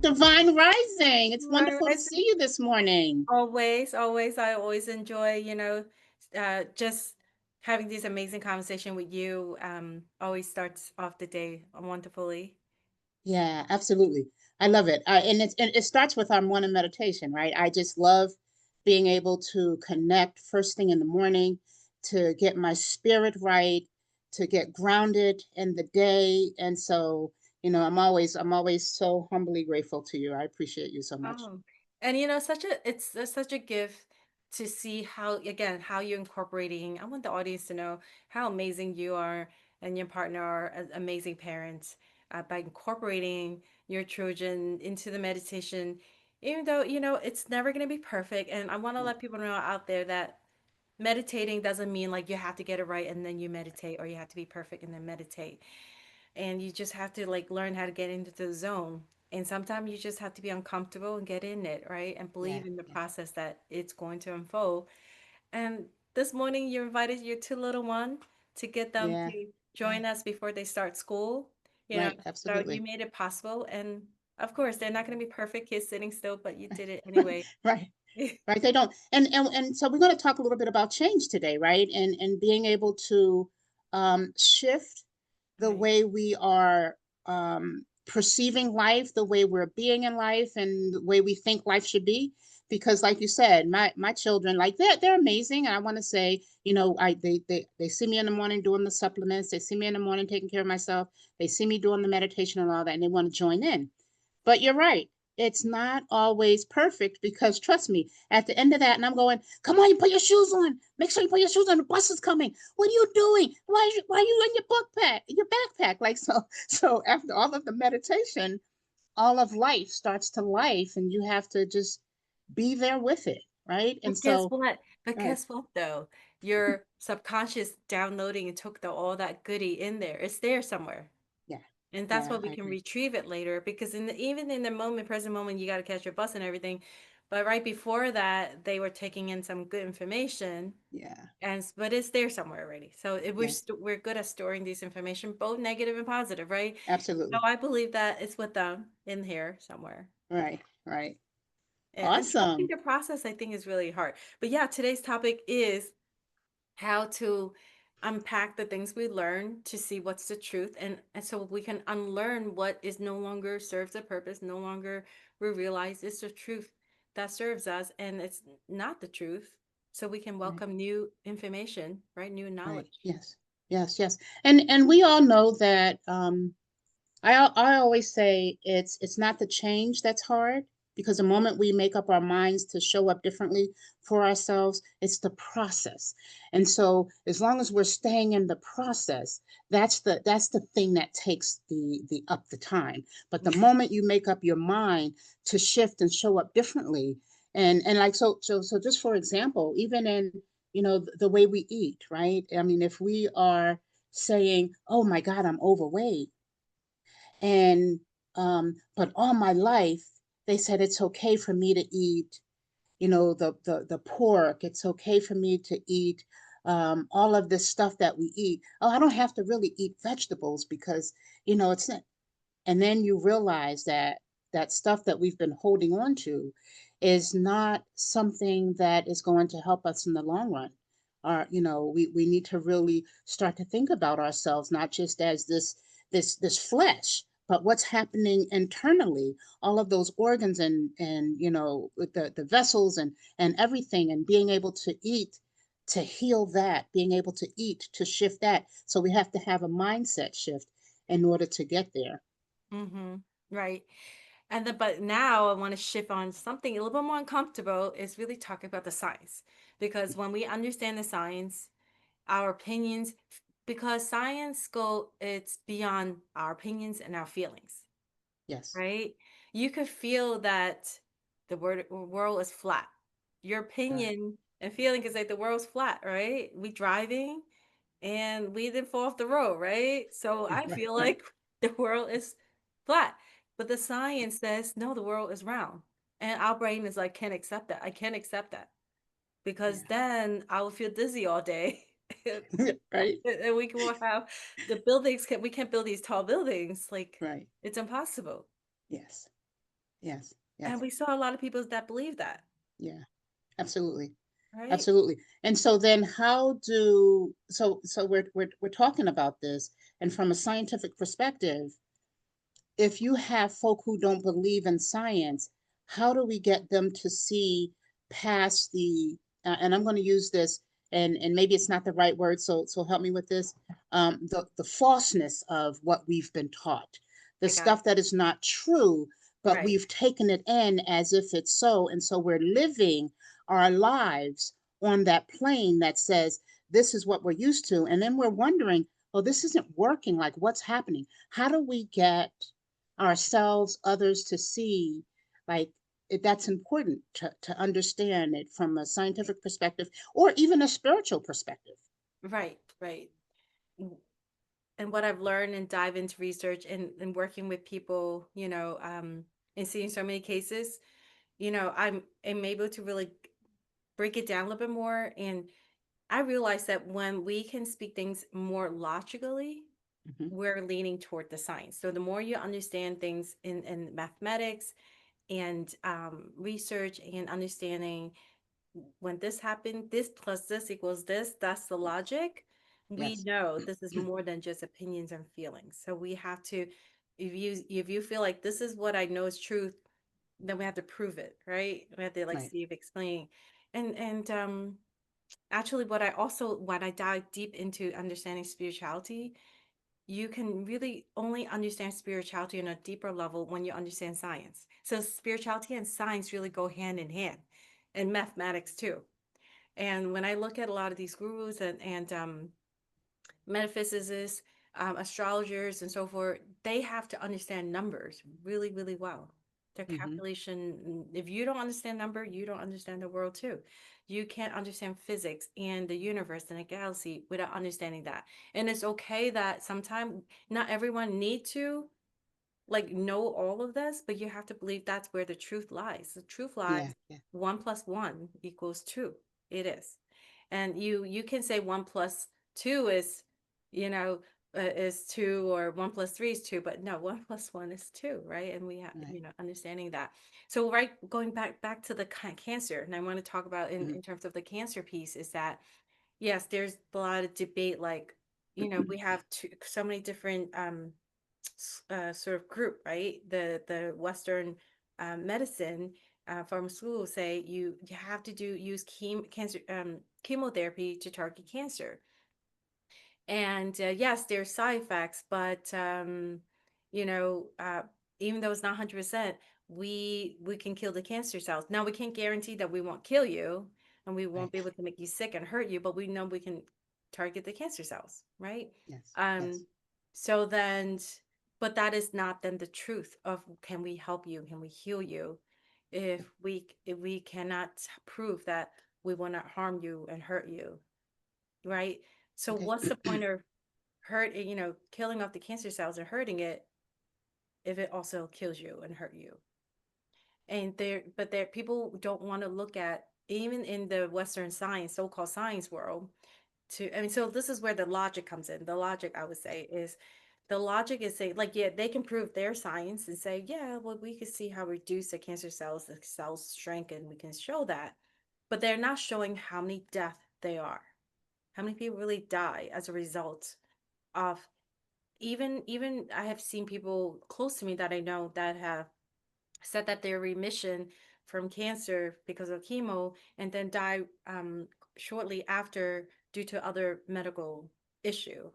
Divine Rising. It's Right, wonderful to right. see you this morning. Always, always. I always enjoy, just having this amazing conversation with you. Always starts off the day wonderfully. Yeah, absolutely. I love it. And it starts with our morning meditation, right? I just love being able to connect first thing in the morning to get my spirit right, to get grounded in the day. And so, I'm always so humbly grateful to you. I appreciate you so much. Oh, and it's such a gift to see how, again, how you're incorporating. I want the audience to know how amazing you are and your partner are as amazing parents by incorporating your children into the meditation, even though, it's never going to be perfect. And I want to Yeah, let people know out there that meditating doesn't mean like you have to get it right and then you meditate, or you have to be perfect and then meditate. And you just have to like learn how to get into the zone. And sometimes you just have to be uncomfortable and get in it, right? And yeah, believe in the yeah. process that it's going to unfold. And this morning you invited your two little one to get them Yeah, to yeah. join us before they start school. You know, Right, so you absolutely. made it possible. And of course, they're not going to be perfect kids sitting still, but you did it anyway. Right. Right, they don't. And so we're going to talk a little bit about change today, right? And being able to shift the Right. way we are perceiving life, the way we're being in life, and the way we think life should be. Because, like you said, my children, like they're amazing, and I want to say, they see me in the morning doing the supplements. They see me in the morning taking care of myself. They see me doing the meditation and all that, and they want to join in. But you're right. It's not always perfect because trust me, at the end of that, and I'm going, come on, you put your shoes on. Make sure you put your shoes on. The bus is coming. What are you doing? Why are you in your backpack? Like so. So after all of the meditation, all of life starts to life, and you have to just be there with it, right? And But guess so, what? But right, guess what though? Your subconscious downloading and took all that goodie in there. It's there somewhere. yeah, And that's yeah, what we I can agree. retrieve it later, because even in the moment, present moment, you got to catch your bus and everything. But right before that, they were taking in some good information, Yeah, but it's there somewhere already. So yeah, we're good at storing this information, both negative and positive, right? So absolutely. I believe that it's with them in here somewhere. Right, right. And trusting Awesome. the process, I think, is really hard. But yeah, today's topic is how to unpack the things we learn to see what's the truth, and so we can unlearn what is no longer serves a purpose, no longer we realize it's the truth that serves us and it's not the truth, so we can Right. welcome new information, right? New Right. knowledge. Yes. Yes. Yes. And we all know that I always say it's not the change that's hard because the moment we make up our minds to show up differently for ourselves, it's the process. And so as long as we're staying in the process, that's the thing that takes the up the time. But the moment you make up your mind to shift and show up differently, and like so just for example, even in the way we eat, right? I mean, if we are saying, "Oh my God, I'm overweight," and but all my life they said it's okay for me to eat, the pork. It's okay for me to eat all of this stuff that we eat. Oh, I don't have to really eat vegetables because it's not. And then you realize that that stuff that we've been holding on to is not something that is going to help us in the long run. We need to really start to think about ourselves not just as this flesh, but what's happening internally, all of those organs and with the vessels and everything, and being able to eat to heal that, being able to eat to shift that. So we have to have a mindset shift in order to get there. Mm-hmm. Right. But now I want to shift on something a little bit more uncomfortable, is really talking about the science. Because when we understand the science, our opinions, because science it's beyond our opinions and our feelings, Yes. right? You could feel that world is flat. Your Right. opinion and feeling is like the world's flat, right? We driving and we didn't fall off the road, right? So I Right. feel Right. like the world is flat. But the science says no, the world is round. And our brain is like, can't accept that. I can't accept that, because Yeah. then I will feel dizzy all day. Right. And we can have we can't build these tall buildings. Like, Right. it's impossible. Yes. Yes. And Yes. we saw a lot of people that believe that, Yeah. Absolutely. right? Absolutely. And so then how do so we're talking about this, and from a scientific perspective, if you have folk who don't believe in science, how do we get them to see past the and I'm going to use this, and maybe it's not the right word, so help me with this, the falseness of what we've been taught, the I got it. stuff that is not true, but Right. we've taken it in as if it's so, and so we're living our lives on that plane that says this is what we're used to, and then we're wondering, oh, this isn't working, like what's happening? How do we get ourselves, others to see, like that's important to understand it from a scientific perspective or even a spiritual perspective. Right. Right. W- And what I've learned and dive into research and working with people, and seeing so many cases, I'm able to really break it down a little bit more. And I realize that when we can speak things more logically, Hmm. we're leaning toward the science. So the more you understand things in mathematics and research and understanding, when this happened, this plus this equals this, that's the logic. We Yes. know this is more than just opinions and feelings. So we have to, if you feel like this is what I know is truth, then we have to prove it, right? We have to like Right. see if explain. And actually when I dive deep into understanding spirituality, you can really only understand spirituality on a deeper level when you understand science. So spirituality and science really go hand in hand, and mathematics too. And when I look at a lot of these gurus and metaphysicists, astrologers, and so forth, they have to understand numbers really, really well. Their Hmm. calculation, if you don't understand number, you don't understand the world too. You can't understand physics and the universe and the galaxy without understanding that. And it's okay that sometimes not everyone need to like know all of this, but you have to believe that's where the truth lies. The truth lies Yeah. Yeah. 1 plus 1 equals 2. It is. And you can say 1 plus 2 is, you know, is 2, or 1 plus 3 is 2, but no, 1 plus 1 is 2, right? And we have, Right. understanding that. So right, going back to the cancer, and I want to talk about in Hmm. terms of the cancer piece is that yes, there's a lot of debate, like, we have so many different sort of group, right? The Western medicine pharmaceuticals say you have to use chemotherapy to target cancer. And yes, there's side effects, but you know, uh, even though it's not 100%, we can kill the cancer cells. Now we can't guarantee that we won't kill you and we won't Right. be able to make you sick and hurt you, but we know we can target the cancer cells, right? Yes. Um, Yes. so then, but that is not then the truth of can we help you? Can we heal you? If we cannot prove that we will not harm you and hurt you, right? So Okay. what's the point of killing off the cancer cells and hurting it if it also kills you and hurt you? And there people don't want to look at, even in the Western science, so-called science world, so this is where the logic comes in. The logic, I would say, is the logic is saying, like, yeah, they can prove their science and say, yeah, well, we can see how reduce the cells shrink, and we can show that. But they're not showing how many death they are. How many people really die as a result of, even I have seen people close to me that I know that have said that their remission from cancer because of chemo and then die shortly after due to other medical issue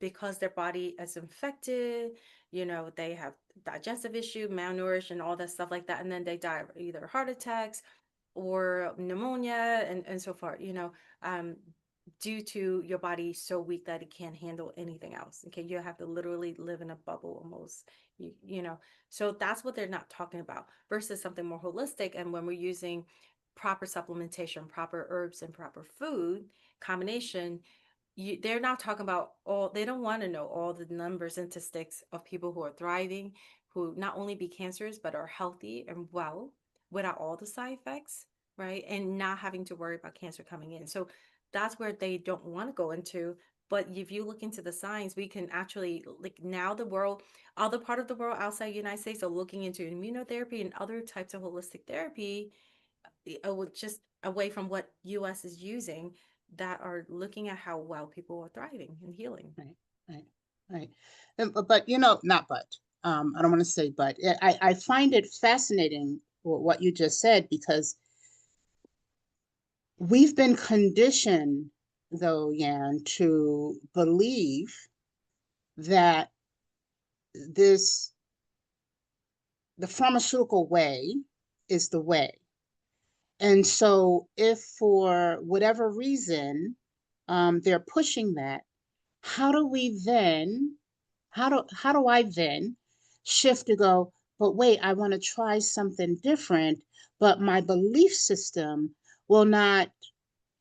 because their body is infected, they have digestive issue, malnourished, and all that stuff like that, and then they die of either heart attacks or pneumonia and so forth, um, due to your body so weak that it can't handle anything else. Okay, you have to literally live in a bubble almost. So that's what they're not talking about versus something more holistic. And when we're using proper supplementation, proper herbs, and proper food combination, they're not talking about all. They don't want to know all the numbers and statistics of people who are thriving, who not only be cancers but are healthy and well without all the side effects, right? And not having to worry about cancer coming in. So that's where they don't want to go into. But if you look into the science, we can actually, like, now the world, other part of the world outside United States are looking into immunotherapy and other types of holistic therapy, just away from what US is using, that are looking at how well people are thriving and healing. Right, right, right. But not but. I don't want to say but. I find it fascinating what you just said, because we've been conditioned, though, Yan, to believe that this the pharmaceutical way is the way. And so if for whatever reason they're pushing that, how do we then, how do I then shift to go, but wait, I want to try something different, but my belief system will not,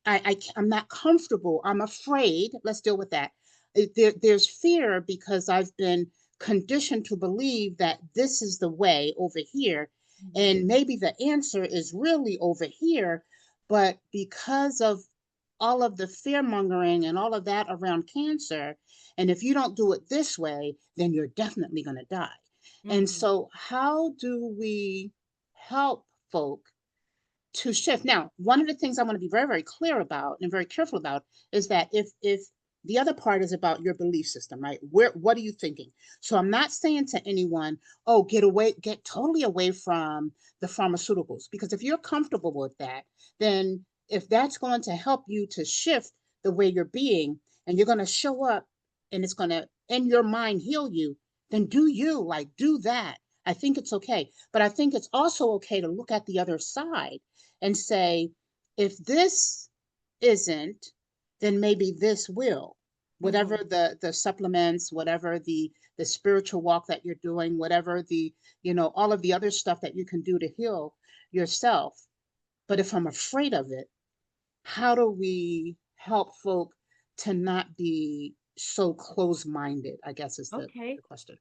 I'm not comfortable. I'm afraid. Let's deal with that. There's fear because I've been conditioned to believe that this is the way over here. Mhm. And maybe the answer is really over here. But because of all of the fear mongering and all of that around cancer, and if you don't do it this way, then you're definitely going to die. And Mhm. so, how do we help folk to shift? Now, one of the things I want to be very, very clear about and very careful about is that if the other part is about your belief system, right? What are you thinking? So I'm not saying to anyone, oh, get totally away from the pharmaceuticals, because if you're comfortable with that, then if that's going to help you to shift the way you're being, and you're going to show up, and it's going to in your mind heal you, then do you, like, do that. I think it's okay. But I think it's also okay to look at the other side and say, if this isn't, then maybe this will. Whatever Mhm. the supplements, whatever the spiritual walk that you're doing, whatever the, all of the other stuff that you can do to heal yourself. But if I'm afraid of it, how do we help folk to not be so close-minded, I guess is the Okay. question.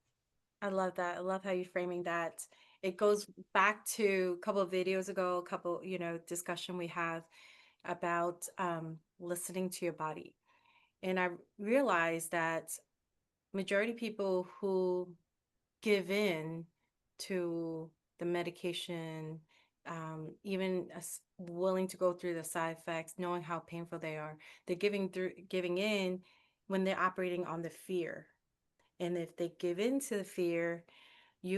I love that. I love how you're framing that. It goes back to a couple of videos ago, a couple, discussion we had about listening to your body. And I realized that majority people who give in to the medication, even willing to go through the side effects, knowing how painful they are, they're giving in when they're operating on the fear. And if they give in to the fear,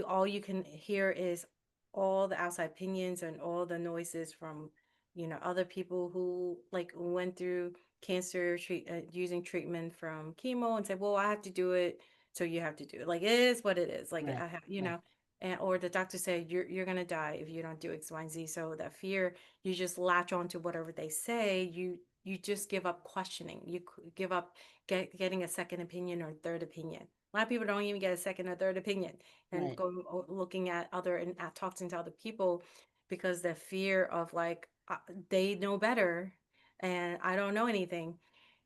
all you can hear is all the outside opinions and all the noises from other people who like went through cancer using treatment from chemo, and said, well, I have to do it, so you have to do it. Like, it is what it is. Like, Right, I have, right, and or the doctor said you're gonna die if you don't do X, Y, and Z. So that fear, you just latch on to whatever they say. You just give up questioning. Give up getting a second opinion or third opinion. A lot of people don't even get a second or third opinion, and right. go looking at other and at talking to other people, because the fear of, like, they know better and I don't know anything.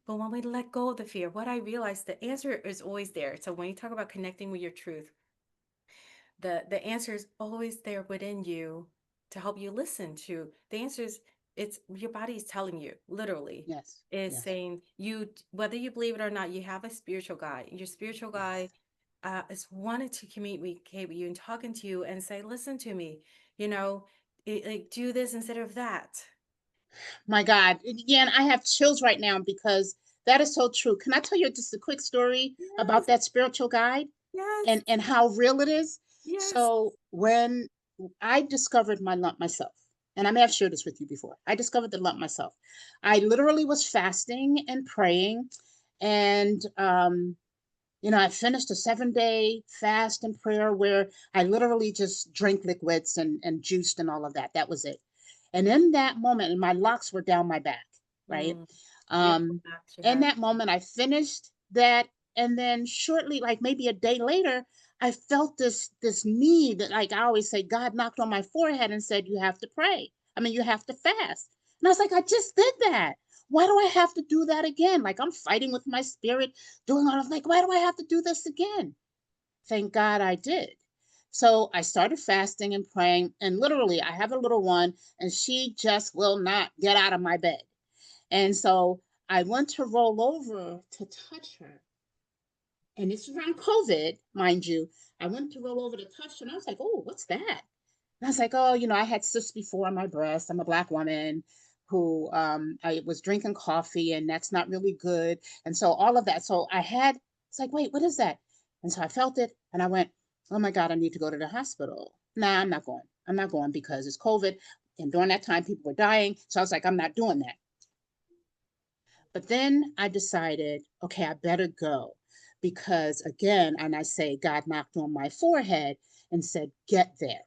But when we let go of the fear, what I realized, the answer is always there. So when you talk about connecting with your truth, the answer is always there within you, to help you listen to the answers. It's your body is telling you, literally, Yes, is yes, saying, you, whether you believe it or not, you have a spiritual guide. Your spiritual guide yes. is wanting to communicate with you and talking to you and say, listen to me, you know, like, do this instead of that. My God. Again, I have chills right now because that is so true. Can I tell you just a quick story about Yes, that spiritual guide yes, and how real it is? yes. So when I discovered my lump myself, and I may have shared this with you before, I discovered the lump myself. I literally was fasting and praying, and I finished a 7-day fast and prayer where I literally just drank liquids and juiced and all of that. That was it. And in that moment, and my locks were down my back, right? Mm, beautiful Um, facts you in have. that moment, I finished that, and then shortly, like maybe a day later, I felt this need that, like I always say, God knocked on my forehead and said, "You have to pray. I mean, you have to fast." And I was like, "I just did that. Why do I have to do that again? Like I'm fighting with my spirit, doing all of like, why do I have to do this again?" Thank God I did. So I started fasting and praying, and literally, I have a little one, and she just will not get out of my bed. And so I went to roll over to touch her. And it's around COVID, mind you. I went to roll over to touch her and I was like, oh, what's that? And I was like, oh, I had cysts before on my breast. I'm a Black woman who I was drinking coffee and that's not really good. And so all of that. So it's like, wait, what is that? And so I felt it and I went, oh my God, I need to go to the hospital. Nah, I'm not going. I'm not going because it's COVID. And during that time, people were dying. So I was like, I'm not doing that. But then I decided, okay, I better go because again, and I say, God knocked on my forehead and said, get there.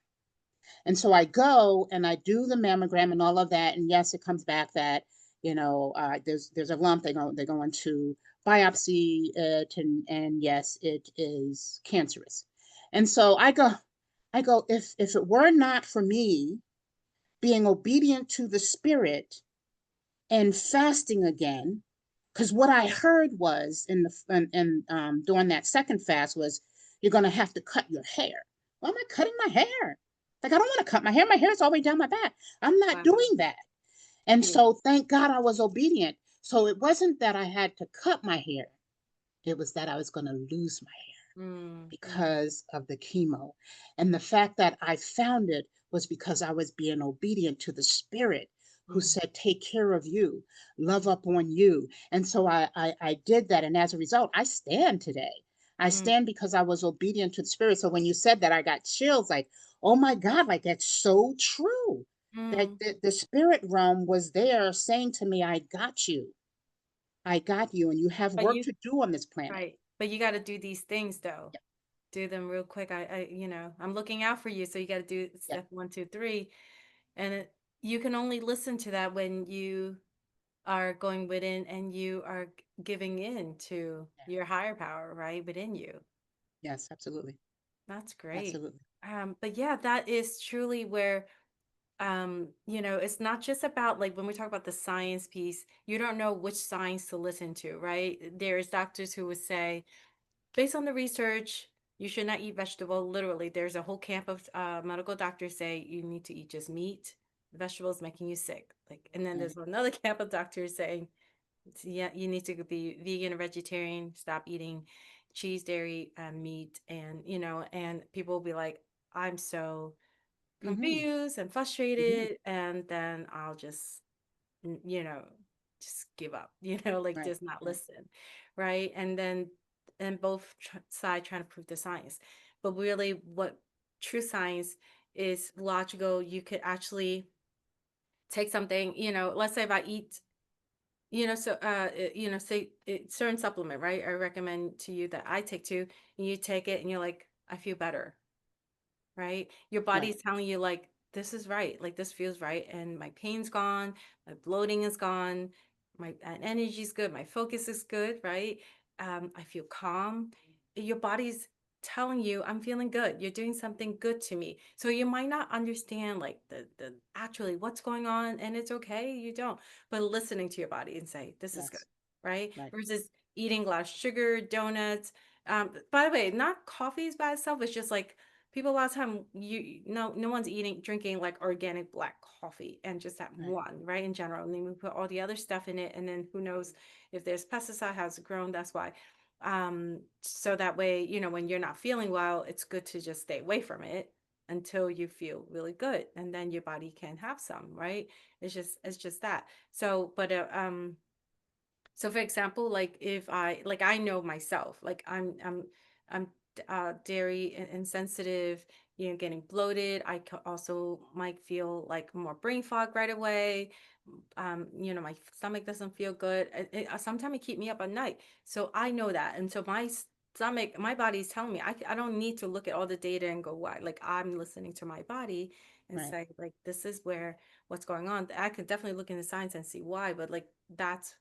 And so I go and I do the mammogram and all of that. And yes, it comes back that, there's a lump. They're going to biopsy it. And yes, it is cancerous. And so I go, if it were not for me being obedient to the spirit and fasting again, because what I heard was during that second fast was you're gonna have to cut your hair. Why am I cutting my hair? Like I don't want to cut my hair. My hair is all the way down my back. I'm not Wow. doing that. And Yeah. so thank God I was obedient. So it wasn't that I had to cut my hair. It was that I was gonna lose my hair Mm, mm, because of the chemo. And the fact that I found it was because I was being obedient to the spirit who mm, said, take care of you, love up on you. And so I did that. And as a result, I stand today. I mm, stand because I was obedient to the spirit. So when you said that, I got chills like, oh my God, like that's so true. That mm. the spirit realm was there saying to me, I got you. I got you. And you have But work you, to do on this planet. right. But you got to do these things though. Yep. Do them real quick. I'm looking out for you. So you got to do Yep. step one, two, three. And you can only listen to that when you are going within and you are giving in to Yeah. your higher power, right? Within you. Yes, absolutely. That's great. Absolutely. But yeah, that is truly where it's not just about like when we talk about the science piece, you don't know which science to listen to, right? There's doctors who would say, based on the research, you should not eat vegetable. Literally, there's a whole camp of medical doctors say you need to eat just meat. Vegetables making you sick. Like, and then Right. there's another camp of doctors saying, yeah, you need to be vegan or vegetarian. Stop eating cheese, dairy, and meat. And people will be like, I'm so Mm-hmm. confused and Mm-hmm. frustrated, and then I'll just n- you know just give up, like Right. just not Right. listen, right? And both side trying to prove the science, but really what true science is logical. You could actually take something, let's say if I eat, say certain supplement, right? I recommend to you that I take too, and you take it and you're like, I feel better, right? Your body Right. is telling you like this is right, like this feels right, and my pain's gone, my bloating is gone, my energy is good, my focus is good, right? I feel calm. Your body's telling you I'm feeling good. You're doing something good to me. So you might not understand like the actually what's going on, and it's okay, you don't. But listening to your body and say this is good, Yes. right? Right. Versus eating a lot of sugar, donuts. By the way, not coffee is by itself. It's just like people a lot of time no one's drinking like organic black coffee and just that Right. one, right? In general, and then we put all the other stuff in it, and then who knows if there's pesticide, how's it grown, that's why. So that way, when you're not feeling well, it's good to just stay away from it until you feel really good, and then your body can have some, right? It's just that. So for example, like if I know myself, like I'm dairy insensitive, getting bloated. Also might feel like more brain fog right away. My stomach doesn't feel good. Sometimes it keep me up at night. So I know that. And so my stomach, my body is telling me I don't need to look at all the data and go, why? Like I'm listening to my body and Right. say, like, this is where what's going on. I could definitely look in the science and see why, but like that's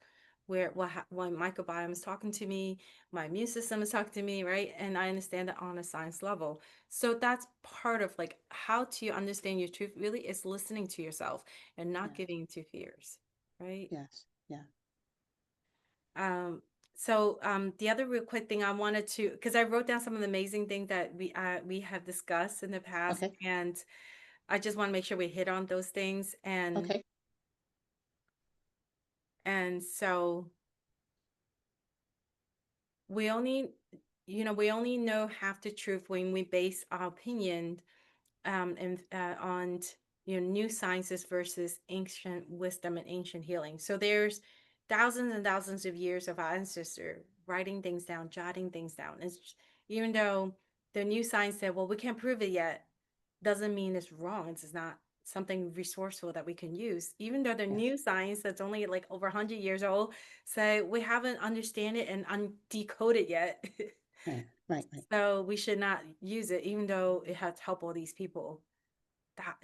where what microbiome is talking to me, my immune system is talking to me, right? And I understand that on a science level. So that's part of like how to understand your truth really is listening to yourself and not Yes. giving into fears, right? Yes. Yeah. Um, so the other real quick thing I wanted to, because I wrote down some of the amazing things that we have discussed in the past, Okay. and I just want to make sure we hit on those things. And Okay. And so we only, we only know half the truth when we base our opinion and on new sciences versus ancient wisdom and ancient healing. So there's thousands and thousands of years of our ancestor writing things down, jotting things down. Even though the new science said, well, we can't prove it yet, doesn't mean it's wrong. It's not something resourceful that we can use. Even though the Yes. new science that's only like over 100 years old say we haven't understand it and undecoded yet. Right. Right. Right. So we should not use it, even though it has helped all these people that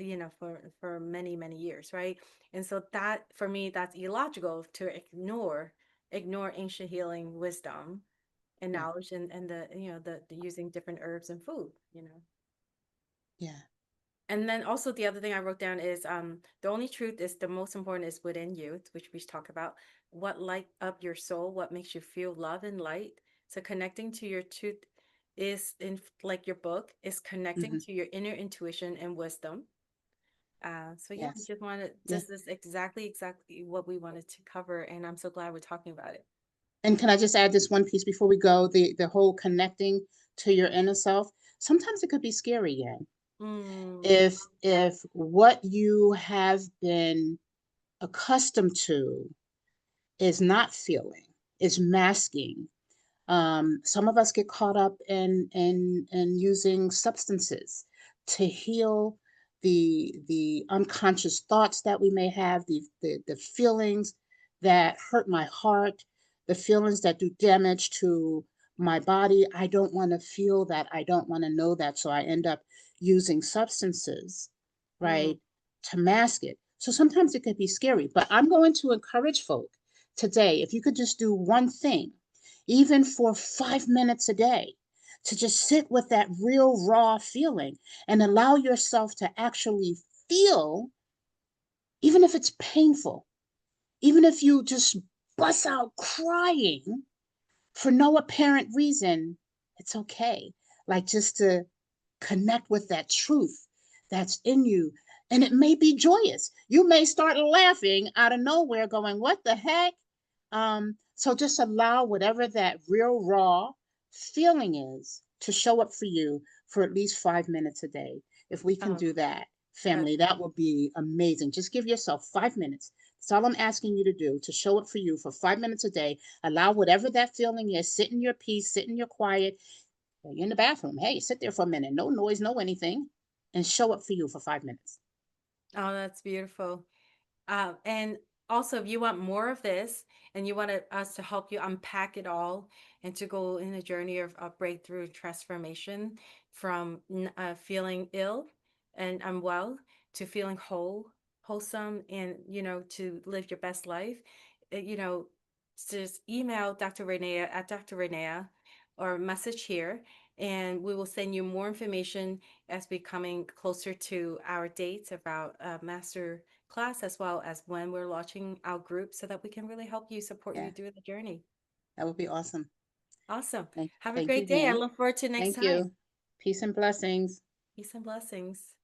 for many many years, right? And so that for me that's illogical to ignore ancient healing wisdom and Yeah. knowledge and the the using different herbs and food. Yeah. And then also the other thing I wrote down is the only truth is the most important is within you, which we talk about. What light up your soul, what makes you feel love and light. So connecting to your truth is in like your book is connecting Hmm. to your inner intuition and wisdom. So yeah, we Yes. just wanted Yeah. this is exactly what we wanted to cover, and I'm so glad we're talking about it. And can I just add this one piece before we go? The whole connecting to your inner self. Sometimes it could be scary, yeah. Mm, If what you have been accustomed to is not feeling, is masking. Some of us get caught up in using substances to heal the unconscious thoughts that we may have, the feelings that hurt my heart, the feelings that do damage to my body. I don't want to feel that. I don't want to know that. So I end up using substances, mm, right, to mask it. So sometimes it could be scary, but I'm going to encourage folk today, if you could just do one thing, even for 5 minutes a day, to just sit with that real raw feeling and mm. allow yourself to actually feel, even if it's painful, even if you just bust out crying for no apparent reason, it's okay. Like just to connect with that truth that's in you. And it may be joyous. You may start laughing out of nowhere, going, "What the heck?" So just allow whatever that real raw feeling is to show up for you for at least 5 minutes a day. If we can Oh, do that, that's family, that would be amazing. Just give yourself 5 minutes. That's all I'm asking you to do, to show up for you for 5 minutes a day. Allow whatever that feeling is, sit in your peace, sit in your quiet. You're in the bathroom. Hey, sit there for a minute. No noise, no anything. And show up for you for 5 minutes. that's beautiful. And also, if you want more of this and you want us to help you unpack it all and to go in a journey of breakthrough transformation from feeling ill and unwell to feeling wholesome, and, to live your best life, uh, you know, just email Dr. Renea at Dr. Renea or message here, and we will send you more information as we coming closer to our dates about master class, as well as when we're launching our group, so that we can really help you support you Yeah, through the journey. that would be awesome. Awesome. Thank, Have a thank you great day. I again. look forward to next Thank time. you. Peace and blessings. Peace and blessings.